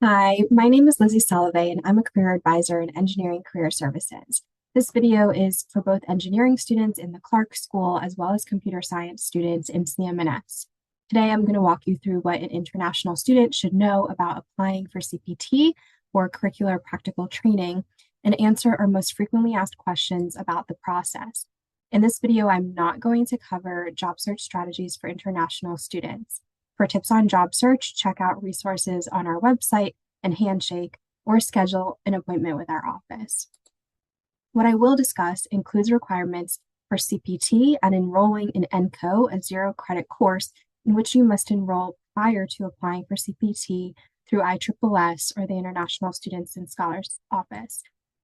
Hi, my name is Lizzie Salovey, and I'm a career advisor in engineering career services. This video is for both engineering students in the Clark School as well as computer science students in CMNS. Today, I'm going to walk you through what an international student should know about applying for CPT or curricular practical training and answer our most frequently asked questions about the process. In this video, I'm not going to cover job search strategies for international students. For tips on job search, check out resources on our website and Handshake, or schedule an appointment with our office. What I will discuss includes requirements for CPT and enrolling in ENCO, a zero-credit course in which you must enroll prior to applying for CPT through ISSS or the International Students and Scholars Office.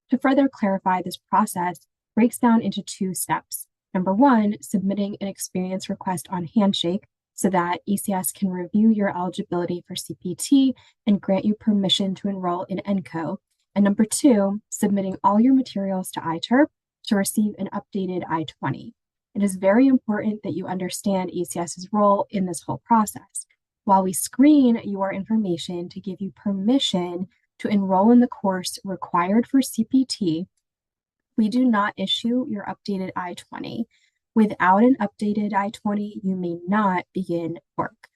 To further clarify, this process breaks down into two steps. Number one, submitting an experience request on Handshake so that ECS can review your eligibility for CPT and grant you permission to enroll in ENCO. And number two, submitting all your materials to ITERP to receive an updated I-20. It is very important that you understand ECS's role in this whole process. While we screen your information to give you permission to enroll in the course required for CPT, we do not issue your updated I-20. Without an updated I-20, you may not begin work.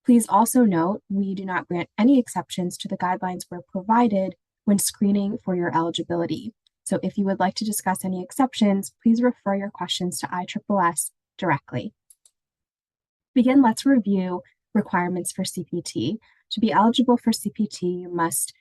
Please also note, we do not grant any exceptions to the guidelines we're provided when screening for your eligibility. So if you would like to discuss any exceptions, please refer your questions to ISSS directly. To begin, let's review requirements for CPT. To be eligible for CPT, you must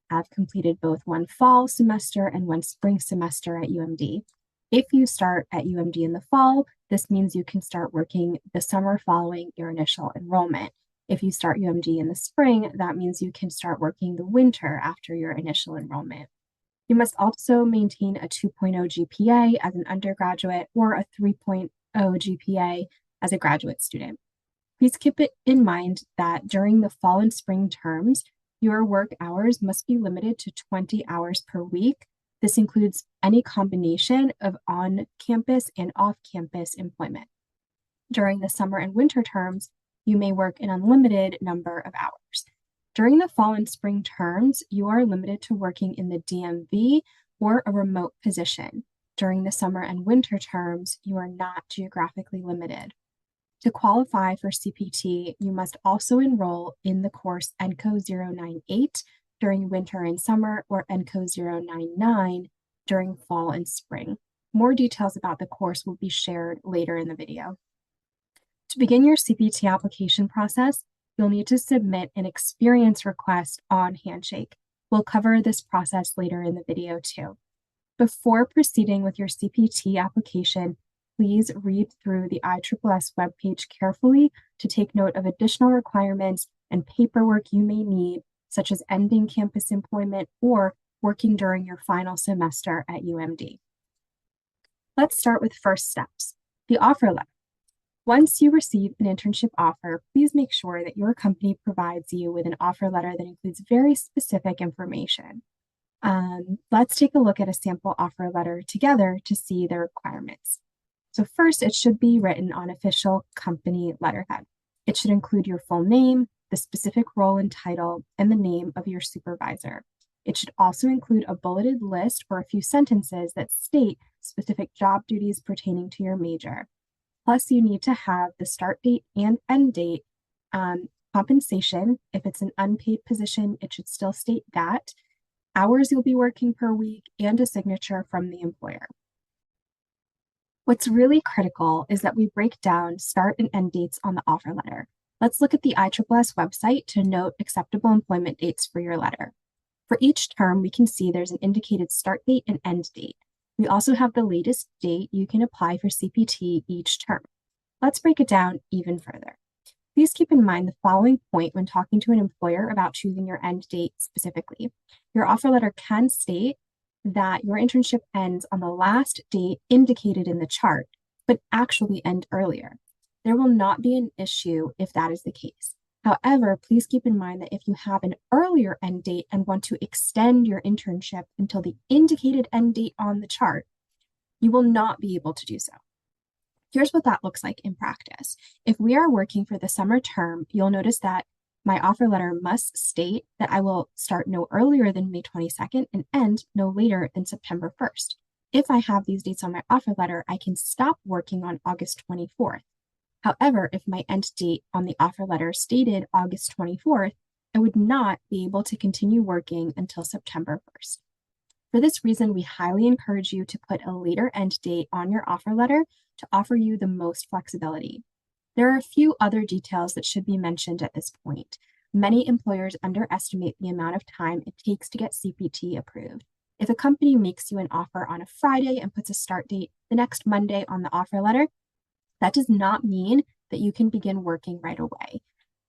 have completed both one fall semester and one spring semester at UMD. If you start at UMD in the fall, this means you can start working the summer following your initial enrollment. If you start UMD in the spring, that means you can start working the winter after your initial enrollment. You must also maintain a 2.0 GPA as an undergraduate or a 3.0 GPA as a graduate student. Please keep it in mind that during the fall and spring terms, your work hours must be limited to 20 hours per week. This includes any combination of on-campus and off-campus employment. During the summer and winter terms, you may work an unlimited number of hours. During the fall and spring terms, you are limited to working in the DMV or a remote position. During the summer and winter terms, you are not geographically limited. To qualify for CPT, you must also enroll in the course ENCO 098 during winter and summer, or ENCO 099 during fall and spring. More details about the course will be shared later in the video. To begin your CPT application process, you'll need to submit an experience request on Handshake. We'll cover this process later in the video too. Before proceeding with your CPT application, please read through the ISSS webpage carefully to take note of additional requirements and paperwork you may need, such as ending campus employment or working during your final semester at UMD. Let's start with first steps, the offer letter. Once you receive an internship offer, please make sure that your company provides you with an offer letter that includes very specific information. Let's take a look at a sample offer letter together to see the requirements. So first, it should be written on official company letterhead. It should include your full name, the specific role and title, and the name of your supervisor. It should also include a bulleted list or a few sentences that state specific job duties pertaining to your major. Plus, you need to have the start date and end date, compensation. If it's an unpaid position, it should still state that, hours you'll be working per week, and a signature from the employer. What's really critical is that we break down start and end dates on the offer letter. Let's look at the ISSS website to note acceptable employment dates for your letter. For each term, we can see there's an indicated start date and end date. We also have the latest date you can apply for CPT each term. Let's break it down even further. Please keep in mind the following point when talking to an employer about choosing your end date specifically. Your offer letter can state that your internship ends on the last date indicated in the chart, but actually end earlier. There will not be an issue if that is the case. However, please keep in mind that if you have an earlier end date and want to extend your internship until the indicated end date on the chart, you will not be able to do so. Here's what that looks like in practice. If we are working for the summer term, you'll notice that My offer letter must state that I will start no earlier than May 22nd and end no later than September 1st. If I have these dates on my offer letter, I can stop working on August 24th. However, if my end date on the offer letter stated August 24th, I would not be able to continue working until September 1st. For this reason, we highly encourage you to put a later end date on your offer letter to offer you the most flexibility. There are a few other details that should be mentioned at this point. Many employers underestimate the amount of time it takes to get CPT approved. If a company makes you an offer on a Friday and puts a start date the next Monday on the offer letter, that does not mean that you can begin working right away.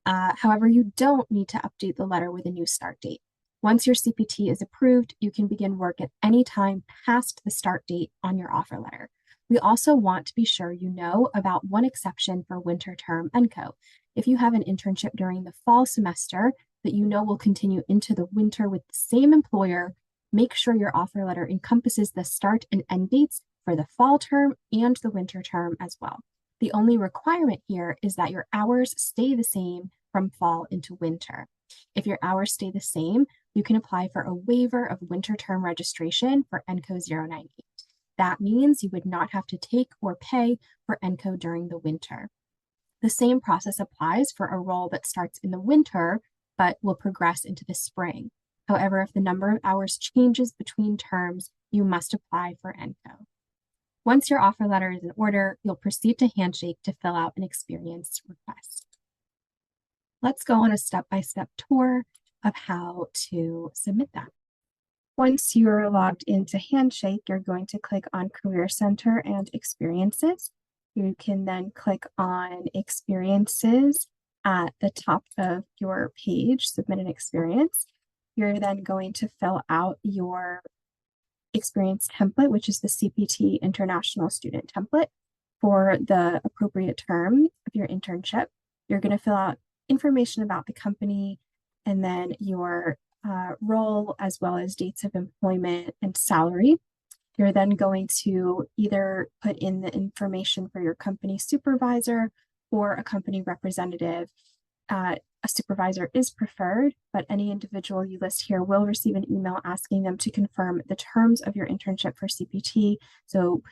However, you don't need to update the letter with a new start date. Once your CPT is approved, you can begin work at any time past the start date on your offer letter. We also want to be sure you know about one exception for winter term ENCO. If you have an internship during the fall semester that you know will continue into the winter with the same employer, make sure your offer letter encompasses the start and end dates for the fall term and the winter term as well. The only requirement here is that your hours stay the same from fall into winter. If your hours stay the same, you can apply for a waiver of winter term registration for ENCO 098. That means you would not have to take or pay for ENCO during the winter. The same process applies for a role that starts in the winter but will progress into the spring. However, if the number of hours changes between terms, you must apply for ENCO. Once your offer letter is in order, you'll proceed to Handshake to fill out an experience request. Let's go on a step-by-step tour of how to submit that. Once you're logged into Handshake, you're going to click on Career Center and Experiences. You can then click on Experiences at the top of your page, Submit an Experience. You're then going to fill out your experience template, which is the CPT International Student Template for the appropriate term of your internship. You're going to fill out information about the company and then your role, as well as dates of employment and salary. You're then going to either put in the information for your company supervisor or a company representative. A supervisor is preferred, but any individual you list here will receive an email asking them to confirm the terms of your internship for CPT. So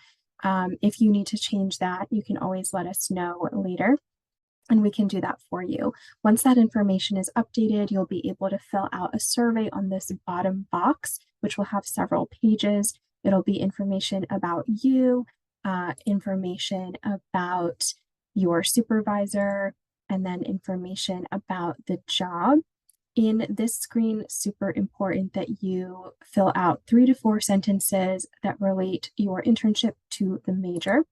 if you need to change that, you can always let us know later, and we can do that for you. Once that information is updated, you'll be able to fill out a survey on this bottom box, which will have several pages. It'll be information about you, information about your supervisor, and then information about the job. In this screen, super important that you fill out 3 to 4 sentences that relate your internship to the major.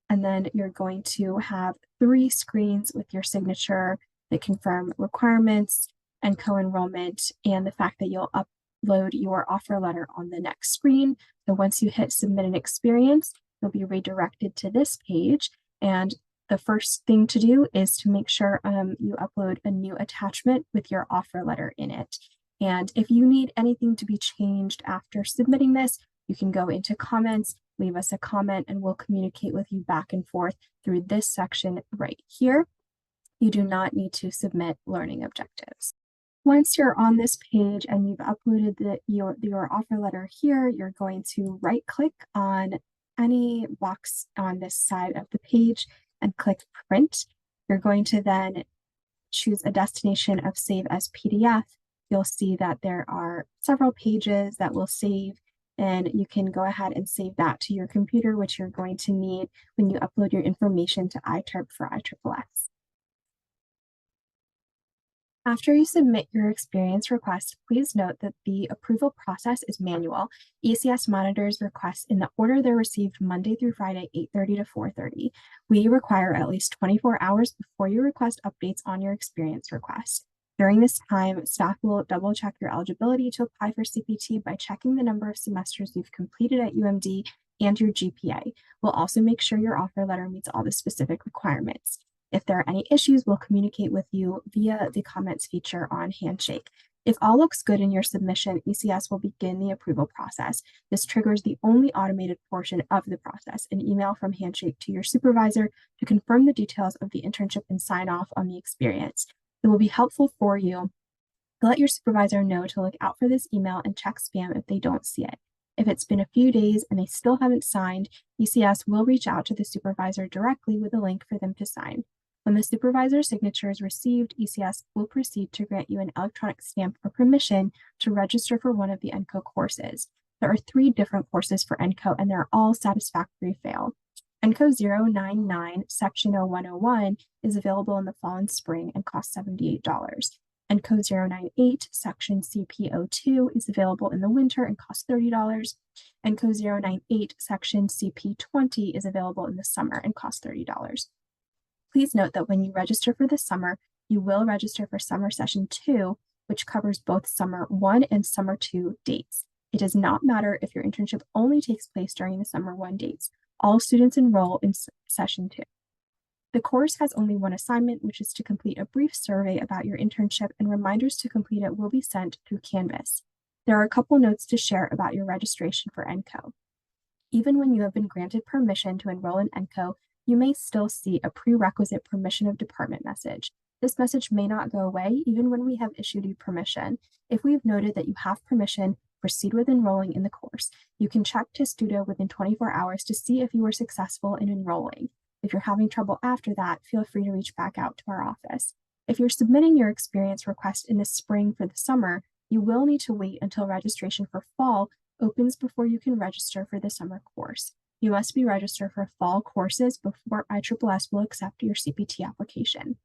And then you're going to have 3 screens with your signature that confirm requirements and co-enrollment and the fact that you'll upload your offer letter on the next screen. So once you hit Submit an Experience, you'll be redirected to this page. And the first thing to do is to make sure you upload a new attachment with your offer letter in it. And if you need anything to be changed after submitting this, you can go into comments, leave us a comment, and we'll communicate with you back and forth through this section right here. You do not need to submit learning objectives. Once you're on this page and you've uploaded your offer letter here, you're going to right-click on any box on this side of the page and click Print. You're going to then choose a destination of Save as PDF. You'll see that there are several pages that will save, and you can go ahead and save that to your computer, which you're going to need when you upload your information to ITERP for ISSS. After you submit your experience request, please note that the approval process is manual. ISSS monitors requests in the order they're received Monday through Friday, 8:30 to 4:30. We require at least 24 hours before you request updates on your experience request. During this time, staff will double check your eligibility to apply for CPT by checking the number of semesters you've completed at UMD and your GPA. We'll also make sure your offer letter meets all the specific requirements. If there are any issues, we'll communicate with you via the comments feature on Handshake. If all looks good in your submission, ISSS will begin the approval process. This triggers the only automated portion of the process, an email from Handshake to your supervisor to confirm the details of the internship and sign off on the experience. It will be helpful for you to let your supervisor know to look out for this email and check spam if they don't see it. If it's been a few days and they still haven't signed, ECS will reach out to the supervisor directly with a link for them to sign. When the supervisor's signature is received, ECS will proceed to grant you an electronic stamp or permission to register for one of the ENCO courses. There are 3 different courses for ENCO, and they're all satisfactory fail. ENCO 099 Section 0101 is available in the fall and spring and costs $78. ENCO 098 Section CP02 is available in the winter and costs $30. ENCO 098 Section CP20 is available in the summer and costs $30. Please note that when you register for the summer, you will register for Summer Session 2, which covers both Summer 1 and Summer 2 dates. It does not matter if your internship only takes place during the Summer 1 dates. All students enroll in Session 2. The course has only one assignment, which is to complete a brief survey about your internship, and reminders to complete it will be sent through Canvas. There are a couple notes to share about your registration for ENCO. Even when you have been granted permission to enroll in ENCO, you may still see a prerequisite permission of department message. This message may not go away even when we have issued you permission. If we've noted that you have permission, proceed with enrolling in the course. You can check Testudo within 24 hours to see if you were successful in enrolling. If you're having trouble after that, feel free to reach back out to our office. If you're submitting your experience request in the spring for the summer, you will need to wait until registration for fall opens before you can register for the summer course. You must be registered for fall courses before ISSS will accept your CPT application.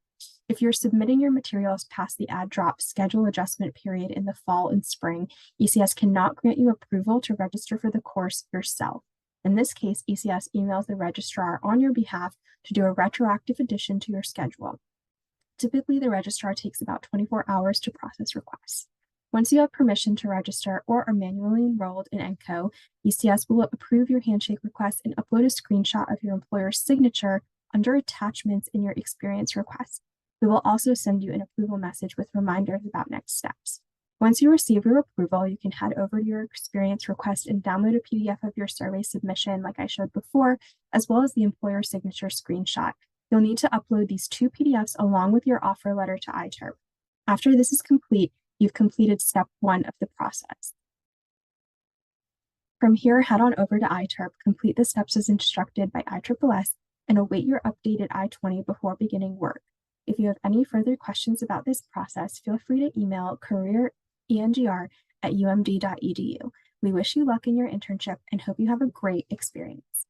If you're submitting your materials past the add-drop schedule adjustment period in the fall and spring, ECS cannot grant you approval to register for the course yourself. In this case, ECS emails the registrar on your behalf to do a retroactive addition to your schedule. Typically, the registrar takes about 24 hours to process requests. Once you have permission to register or are manually enrolled in ENCO, ECS will approve your Handshake request and upload a screenshot of your employer's signature under attachments in your experience request. We will also send you an approval message with reminders about next steps. Once you receive your approval, you can head over to your experience request and download a PDF of your survey submission like I showed before, as well as the employer signature screenshot. You'll need to upload these 2 PDFs along with your offer letter to ITERP. After this is complete, you've completed step 1 of the process. From here, head on over to ITERP, complete the steps as instructed by ISSS, and await your updated I-20 before beginning work. If you have any further questions about this process, feel free to email career@umd.edu. We wish you luck in your internship and hope you have a great experience.